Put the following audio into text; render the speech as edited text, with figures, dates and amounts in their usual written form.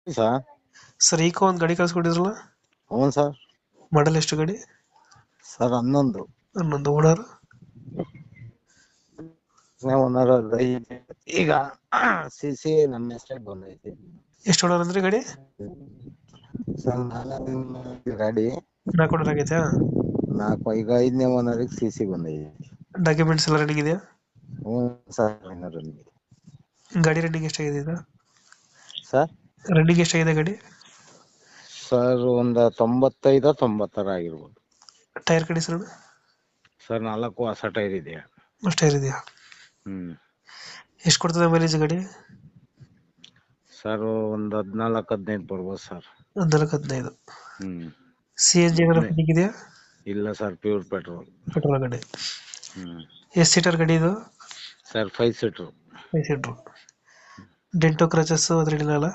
Sir. Sir eco ಒಂದು ಗಾಡಿ ಕಳ್ಸ್ಕೊಟ್ಟಿದ್ರಲ್ಲ, ಹ್ಞೂ ಸರ್. ಮಾಡಲ್ ಎಷ್ಟು ಗಾಡಿ? ಸರ್ 11. ಹನ್ನೊಂದು. ಓನರ್? ಓನರ್ ಈಗ ಸಿ ನಮ್ಮ ಹೆಸರಿಗೆ ಬಂದೈತಿ. ಎಷ್ಟು ಓನರ್ ಅಂದ್ರೆ ಗಾಡಿ? ಸರ್ 4 ಗಾಡಿ. 4 ಓನರ್ ಆಗೈತೆ. 4 ಈಗ 5ನೇ ಓನರಿಗೆ ಸಿ ಬಂದೈತಿ. ಡಾಕ್ಯುಮೆಂಟ್ಸ್ ಎಲ್ಲ ರನ್ನಿಂಗ್ ಇದೆಯಾ? ಹ್ಞೂ ಸರ್. ಓನರಲ್ಲಿ ಗಾಡಿ ರನ್ನಿಂಗ್ ಎಷ್ಟಾಗಿದೆ ಇದು? ಸರ್. ರನ್ನಿಂಗ್ ಎಷ್ಟಾಗಿದೆ ಗಾಡಿ? ಸರ್ ಒಂದು 95-96 ಆಗಿರ್ಬೋದು. Tyre condition? ಸರ್ 4 ಹೊಸ ಟೈರ್ ಇದೆಯಾ. ಅಷ್ಟು ಟೈರ್ ಇದೆಯಾ? ಎಷ್ಟು ಕೊಡ್ತದೆ ಮೈಲೇಜ್ ಗಾಡಿ? ಸರ್ ಒಂದು 14-15 ಬರ್ಬೋದು ಸರ್. 14-15. ಹ್ಮ್ ಸಿ ಎನ್ ಜಿ ಏನಾದ್ರು ಫಿಟ್ಟಿಂಗ್ ಇದೆಯಾ? ಇಲ್ಲ ಸರ್, ಪ್ಯೂರ್ ಪೆಟ್ರೋಲ್. ಪೆಟ್ರೋಲ್ ಗಾಡಿ. ಹ್ಮ್ ಎಷ್ಟು ಸೀಟರ್ ಗಾಡಿ ಇದು? Sir 5 seater. 5 ಸೀಟರ್. ಡೆಂಟೋ ಕ್ರಚಸ್ ಅದ್ರೇನಿಲ್ಲ ಅಲ್ಲ?